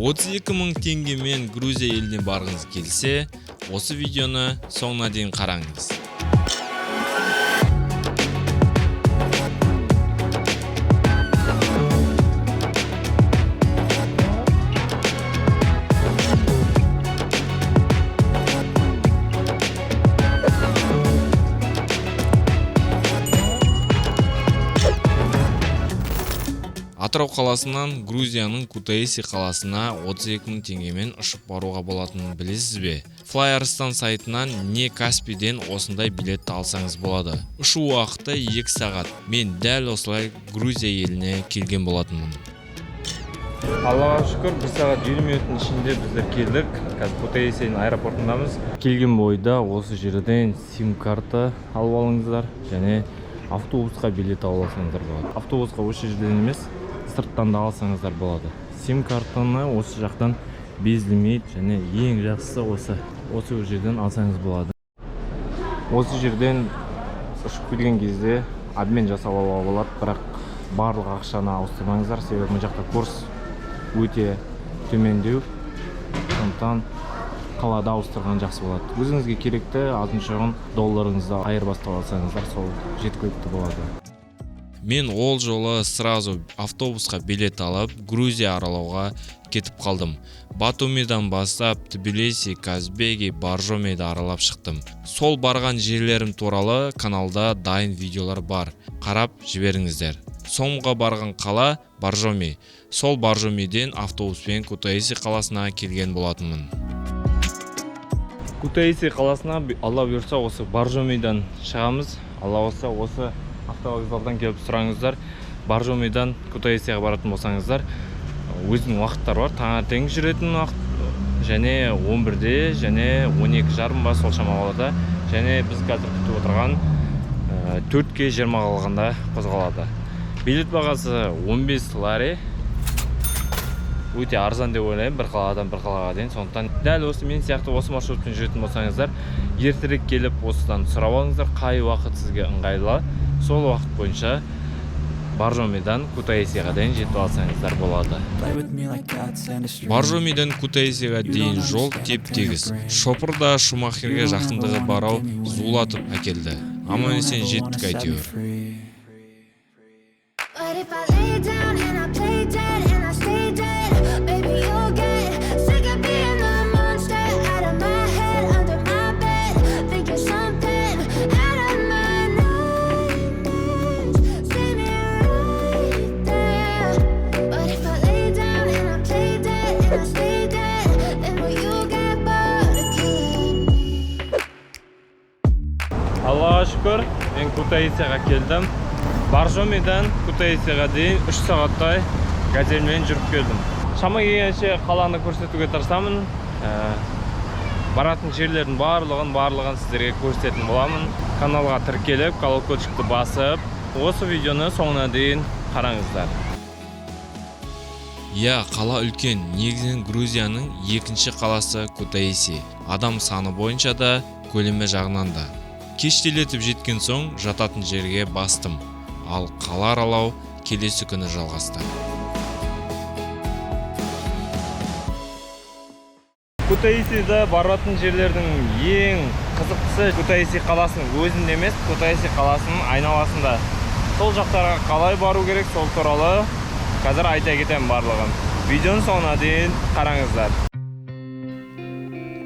$32.000 теңгемен Грузия еліне барғыңыз келсе, осы видеоны соңына дейін қараңыз. Атырау қаласынан Грузияның Кутаиси қаласына $32.000 теңгемен ұшып баруға болатынын білесіз бе? Flyers-тан сайтынан не Каспийден осындай билетті алсаңыз болады. Ұшу уақыты 2 сағат. Мен дәл осылай Грузия еліне келген болатынмын. Аллаға шүкір, 1 сағат 20 минуттың ішінде біздер келдік. Қазір Кутаисидің аэропортындамыз. Келген бойда осы жерден сим-карта алып алыңыздар және автобусқа билет аласыңыздар болады. Автобусқа осы жерден емес, сырттан да алсаңыздар болады. Сим-картаны осы жақтан безілмейді және ең жақсысы осы жерден алсаңыз болады. Осы жерден ұшып келген кезде обмен жасап алуға болады, бірақ барлық ақшаны ауыстырмаңыздар, себебі бұл жақта курс өте төмендеу, сондықтан қалада ауыстырған жақсы болады. Өзіңізге керекті алтын долларыңызды айырбастап алсаңыздар, сол жеткілікті болады. Мен ол жолы сразу автобусқа билет алып, Грузия аралауға кетіп қалдым. Батумидан бастап Тбилиси, Казбеги, Боржомиді аралап шықтым. Сол барған жерлерім туралы каналда дайын видеолар бар. Қарап жіберіңіздер. Соңғы барған қала Боржоми. Сол Боржомиден автобуспен Кутаиси қаласына келген болатынмын. Кутаиси қаласына Алла бұйырса осы Боржомидан шығамыз. Алла болса осы автовокзалдан келіп сұраңыздар. Боржомидан Кутаисиға баратын болсаңыздар, өзінің уақыттар бар. Таңертең жүретін уақыт және 11-де және 12:30 ба сол шамаларда. Және біз қазір күтіп отырған 4-ке 20 қалғанда қозғалады. Билет бағасы 15 лари. Өте арзан деп ойлаймын, бір қаладан бір қалаға дейін. Сондықтан дәл осы мен сияқты осы маршрутпен жүретін болсаңыздар, ертерек келіп осыдан сұрап алыңыздар, қай уақыт сізге ыңғайлы. Сол уақыт бойынша Боржомидан Кутаисиға дейін жетіп алсаңыздар болады. Боржомидан Кутаисиға дейін жол теп-тегіс. Шопыр да Шумахерге жақындығы барау зулатып әкелді. Аман-есен жеттік әйтеуір. Аллаға шүкір, мен Кутаисиға келдім. Боржомидан Кутаисиға дейін 3 сағаттай газельмен жүріп келдім. Шама келгенше қаланы көрсетуге тырысамын. Баратын жерлердің барлығын сіздерге көрсететін боламын. Каналға тіркеліп, колокольчикті басып, осы видеоны соңына дейін қараңыздар. Қала үлкен. Негізінен Грузияның екінші қаласы Кутаиси. Адам саны бойынша да, көлемі жағынан да. Кештелетіп жеткен соң жататын жерге бастым. Ал қала аралау келесі күні жалғасты. Кутаисида баратын жерлердің ең қызықтысы Кутаиси қаласының өзінде емес, Кутаиси қаласының айналасында. Сол жақтарға қалай бару керек, сол туралы қазір айта кетемін барлығын. Видеоның соңына дейін қараңыздар.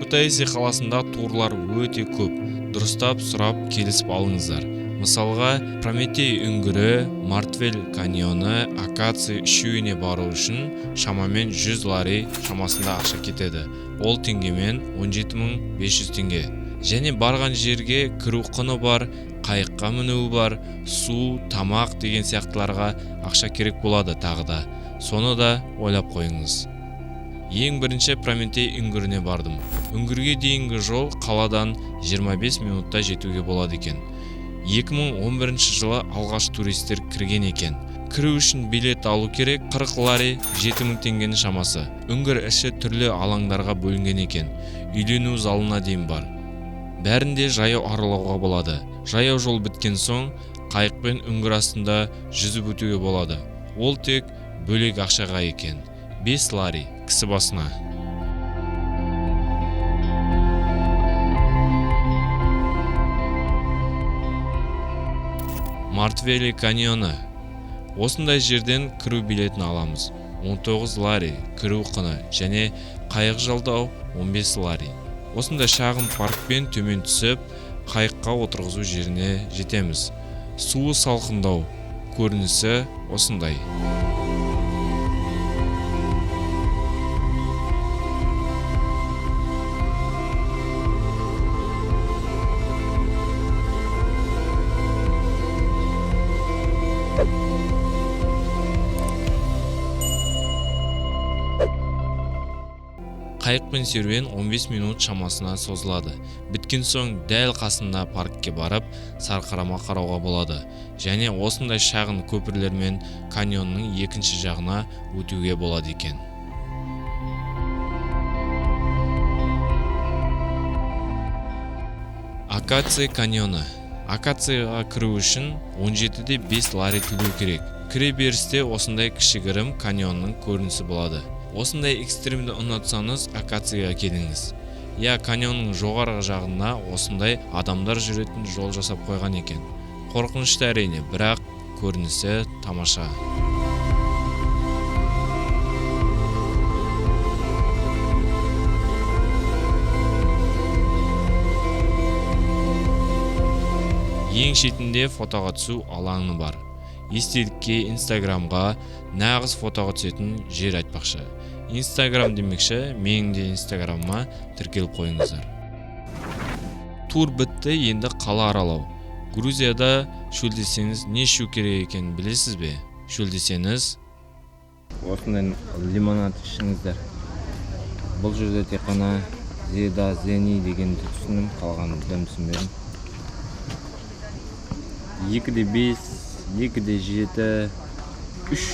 Кутаиси қаласында турлар өте көп. Дұрыстап сұрап келісіп алыңыздар. Мысалға, Прометей үңгірі, Мартвель каньоны, Акаци үшеуіне бару үшін шамамен 100 лари шамасында ақша кетеді. Ол теңгемен 17.500 теңге. Және барған жерге кіру құны бар, қайыққа мінуі бар, су, тамақ деген сияқтыларға ақша керек болады тағы да. Соны да ойлап қойыңыз. Ең бірінші Прометей үңгіріне бардым. Үңгірге дейінгі жол қаладан 25 минутта жетуге болады екен. 2011 жылы алғаш туристер кірген екен. Кіру үшін билет алу керек, 40 лари 7000 теңгенің шамасы. Үңгір іші түрлі алаңдарға бөлінген екен. Үйлену залына дейін бар. Бәрінде жаяу аралауға болады. Жаяу жол біткен соң қайықпен үңгір астында жүзіп өтуге болады. Ол тек бөлек ақшаға екен. 5 лари кісі басына. Мартвели каньоны. Осындай жерден кіру билетін аламыз. 19 лари кіру құны және қайық жалдау 15 лари. Осындай шағын паркпен төмен түсіп, қайыққа отырғызу жеріне жетеміз. Суы салқындау, көрінісі осындай. Қайықпен серуен 15 минут шамасына созылады. Біткен соң дәл қасында паркке барып, сарқырама қарауға болады. Және осындай шағын көпірлермен каньонның екінші жағына өтуге болады екен. Акация каньоны. Акацияға кіру үшін 17-де 5 лари төлеу керек. Кіре берісте осындай кішігірім каньонның көрінісі болады. Осындай экстримді ұнатсаңыз, акацияға келіңіз. Каньонның жоғарғы жағында осындай адамдар жүретін жол жасап қойған екен. Қорқынышты әрине, бірақ көрінісі тамаша. Ең шетінде фотоға түсу алаңы бар. Естелікке Инстаграмға нағыз фотоға түсетін жер айтпақшы. Инстаграм демекші, менің де Инстаграмыма тіркеліп қойыңыздар. Тур бітті, енді қала аралау. Грузияда шөлдесеңіз не ішу керек екенін білесіз бе? Шөлдесеңіз осындай лимонад ішіңіздер. Бұл жерде тек қана зеда, зени дегенді түсіндім, қалғанын білмесін. 2-де 5, 2-де 7, 3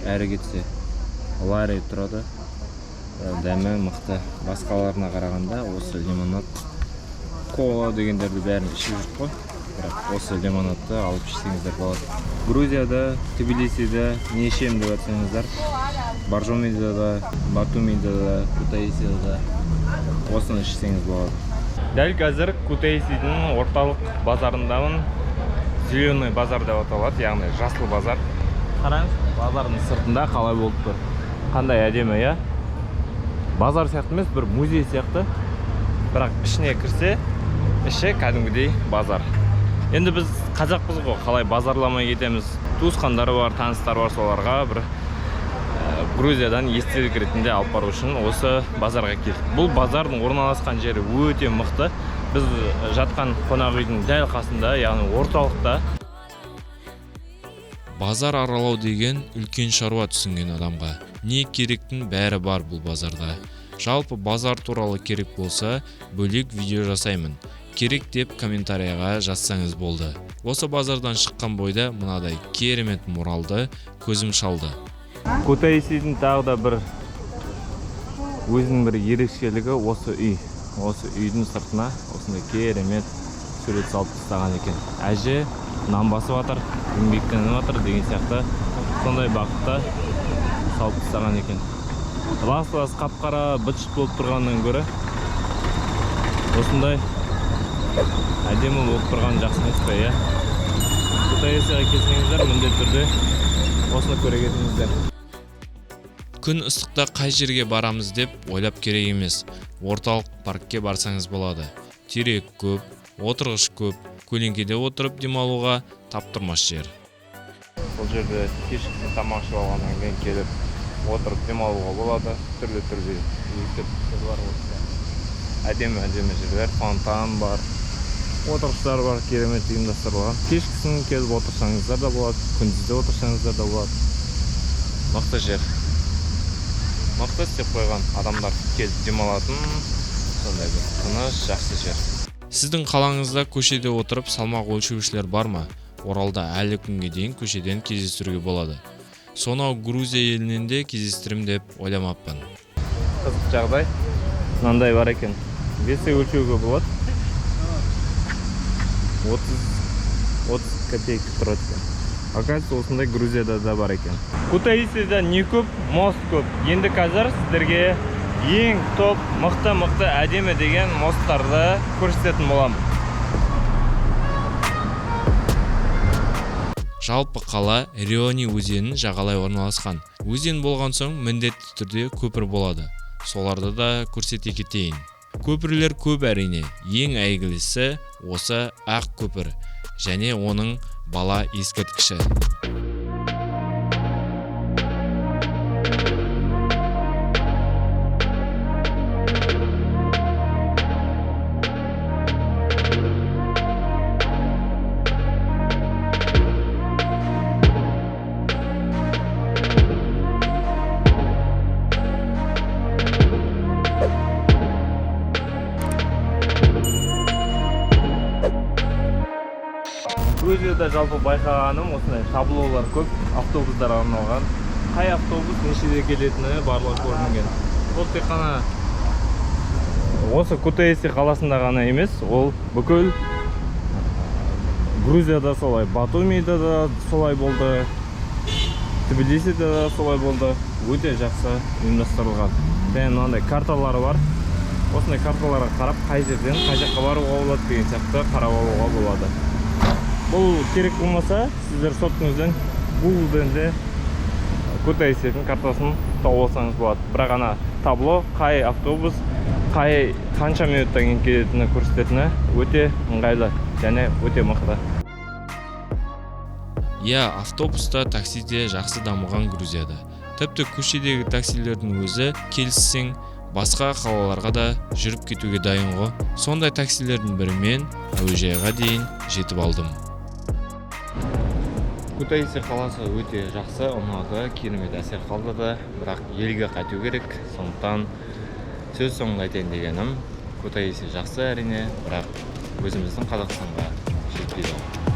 әрі кетсе лари тұрады. Дәмі мықты. Басқаларына қарағанда осы лимонад, кола дегендерді бәрін ішіп жүріп қой. Бірақ осы лимонадты алып ішсеңіздер болады. Грузияда, Тбилисиде не ішем деп айтсаңыздар, Боржомиде да, Батумиде да, Кутаисиде да осыны ішсеңіз болады. Дәл қазір Кутаисидің орталық базарындамын. Зеленый базар деп аталады, яғни жасыл базар. Қараңыз, базардың сыртында қалай болып тұр. Қандай әдемі, я? Базар сияқты емес, бір музей сияқты. Бірақ ішіне кірсе, іші кәдімгідей базар. Енді біз қазақпыз ғой, қалай базарламай кетеміз. Туысқандары бар, таныстар бар, соларға бір Грузиядан естелік ретінде алып бару үшін осы базарға келдік. Бұл базардың орналасқан жері өте мықты. Біз жатқан қонақ үйдің дәл қасында, яғни орталықта. Базар аралау деген үлкен шаруа түсінген адамға. Не керектің бәрі бар бұл базарда. Жалпы базар туралы керек болса, бөлек видео жасаймын. Керек деп комментарияға жазсаңыз болды. Осы базардан шыққан бойда мынадай керемет муралды көзім шалды. Кутаисидің тағы да бір өзінің бір ерекшелігі осы үй. Осы үйдің сыртына осындай керемет сурет салып тастаған екен. Әже нан басып жатыр, еңбектеніп жатыр деген сияқты сондай бақытта салып тастаған екен. Лас-лас қап-қара быт-шыт болып тұрғаннан гөрі осындай әдемі болып тұрған жақсы емес пе, иә? Кутаисиға келсеңіздер, міндетті түрде осыны көре кетіңіздер. Күн ыстықта қай жерге барамыз деп ойлап керек емес. Орталық паркке барсаңыз болады. Терек көп, отырғыш көп, көлеңкеде отырып демалуға таптырмас жер. Бұл жерде кешкісін тамақ ішіп алғаннан кейін келіп отырып демалуға болады. Түрлі-түрлі есептер бар осында. Әдемі жерлер, фонтан бар, отырғыштар бар, керемет ұйымдастырылған. Кешкісін келіп отырсаңыздар да болады, күндізде отырсаңыздар да болады. Мықты жер. Мықты істеп қойған адамдар келіп демалатын сондай бір тыныш, жақсы жер. Сіздің қалаңызда көшеде отырып салмақ өлшеушілер бар ма? Оралда әлі күнге дейін көшеден кездестіруге болады. Сонау Грузия елінен де кездестірім деп ойламаппын. Қызық жағдай. Мынандай бар екен. Весе өлшеуге болады. 30 копейка тұрады екен. Оказывается, осындай Грузияда да бар екен. Кутаисида не көп, мост көп. Енді қазір сіздерге ең топ, мықты әдемі деген мосттарды көрсететін боламын. Жалпы қала Риони өзенін жағалай орналасқан. Өзен болған соң міндетті түрде көпір болады. Соларды да көрсете кетейін. Көпірлер көп әрине. Ең әйгілісі осы ақ көпір және оның бала ескерткіші. Грузияда жалпы байқағаным осындай таблолар көп, автобустар арналған. Қай автобус нешеде келетіні барлығы көрінген. Ол тек қана осы Кутаиси қаласында ғана емес, ол бүкіл Грузияда солай, Батумида да солай болды, Тбилисиде да солай болды. Өте жақсы ұйымдастырылған. Және мынандай карталары бар. Осындай карталарға қарап, қай жерден қай жаққа баруға болады деген сияқты қарап алуға болады. Бұл керек болмаса, сіздер соттыңыздан Google-ден де Кутаисидің картасын тауып алсаңыз болады. Бірақ ана табло, қай автобус, қанша минуттан кейін келетіні көрсететіні өте ыңғайлы және өте мықты. Автобуста, таксиде жақсы дамыған Грузияда. Тіпті көшедегі таксилердің өзі келіссең, басқа қалаларға да жүріп кетуге дайын ғой. Сондай таксилердің бірімен әуежайға дейін жетіп алдым. Кутаиси қаласы өте жақсы, ұнады, керемет әсер қалдырды, бірақ елге қайту керек. Сондықтан сөз соңында айтайын дегенім, Кутаиси жақсы әрине, бірақ өзіміздің Қазақстанға жетпейді.